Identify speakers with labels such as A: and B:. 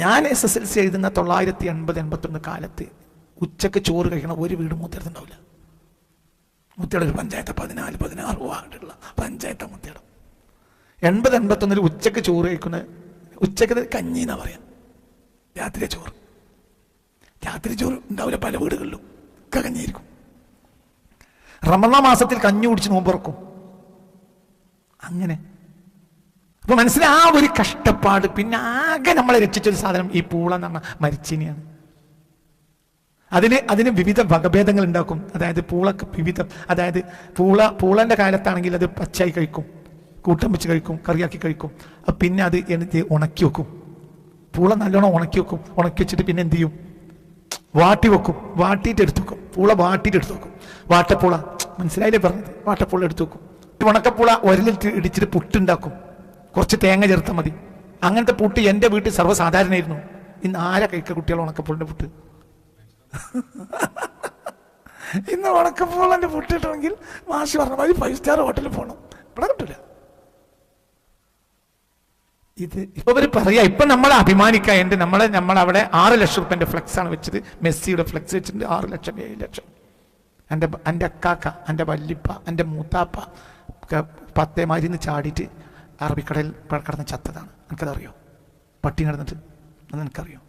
A: ഞാൻ SSLC എഴുതുന്ന 1980-81 കാലത്ത് ഉച്ചക്ക് ചോറ് കഴിക്കണ ഒരു വീട് മുത്തിടത്തുണ്ടാവില്ല. മുത്തിയുടെ ഒരു പഞ്ചായത്ത് 14-16 വാർഡുള്ള പഞ്ചായത്ത് മുത്തിയുടെ 80-81 ഉച്ചക്ക് ചോറ് കഴിക്കുന്ന ഉച്ചക്ക് കഞ്ഞി എന്നാ പറയാം. രാത്രി ചോറ് ഉണ്ടാവില്ല, പല വീടുകളിലും ഒക്കെ കഞ്ഞിയിരിക്കും. റമളാൻ മാസത്തിൽ കഞ്ഞി കുടിച്ച് നോമ്പുറക്കും. അങ്ങനെ അപ്പൊ മനസ്സിലാ ആ ഒരു കഷ്ടപ്പാട്. പിന്നെ ആകെ നമ്മളെ രക്ഷിച്ചൊരു സാധനം ഈ പൂള എന്ന് പറഞ്ഞ മരിച്ചീനിയാണ്. അതിന് വിവിധ വകഭേദങ്ങൾ ഉണ്ടാക്കും. അതായത് പൂളക്ക് വിവിധം, അതായത് പൂളന്റെ കാലത്താണെങ്കിൽ അത് പച്ചയായി കഴിക്കും, കൂട്ടം വെച്ച് കഴിക്കും, കറിയാക്കി കഴിക്കും. പിന്നെ അത് ഉണക്കി വെക്കും. പൂള നല്ലോണം ഉണക്കി വെക്കും. ഉണക്കി വെച്ചിട്ട് പിന്നെ എന്ത് ചെയ്യും? വാട്ടി വെക്കും. വാട്ടിയിട്ട് എടുത്തു വെക്കും. പൂള വാട്ടിയിട്ട് എടുത്തു വെക്കും. വാട്ടപ്പൂള, മനസ്സിലായില്ലേ പറഞ്ഞത്? വാട്ടപ്പൂള എടുത്തു വെക്കും. ഉണക്കപ്പൂള ഒരലിട്ട് ഇടിച്ചിട്ട് പുട്ടുണ്ടാക്കും. കുറച്ച് തേങ്ങ ചേർത്താൽ മതി. അങ്ങനത്തെ പുട്ട് എൻ്റെ വീട്ടിൽ സർവ്വസാധാരണയായിരുന്നു. ഇന്ന് ആരാ കഴിക്കുക കുട്ടികൾ ഉണക്കപ്പൂളിൻ്റെ പുട്ട്? ഇന്ന് ഉണക്കപ്പൂളൻ്റെ പുട്ട് കിട്ടണമെങ്കിൽ മാഷ് പറഞ്ഞ മതി 5 സ്റ്റാർ ഹോട്ടലിൽ പോകണം. ഇവിടെ കിട്ടില്ല. ഇത് ഇപ്പൊ ഇവർ പറയാ, ഇപ്പൊ നമ്മളെ അഭിമാനിക്കാൻ നമ്മളവിടെ 6 ലക്ഷം റുപ്യന്റെ ഫ്ലെക്സ് ആണ് വെച്ചത്. മെസ്സിയുടെ ഫ്ലെക്സ് വെച്ചിട്ടുണ്ട്. 6 ലക്ഷം 7 ലക്ഷം. എൻ്റെ അക്കാക്ക, എൻ്റെ വല്ലിപ്പ, എൻ്റെ മൂത്താപ്പ 10 മരുന്ന് ചാടിയിട്ട് അറബിക്കടയിൽ കിടന്ന് ചത്തതാണ്. എനിക്കതറിയോ? പട്ടി കിടന്നിട്ട് അത് എനിക്കറിയോ?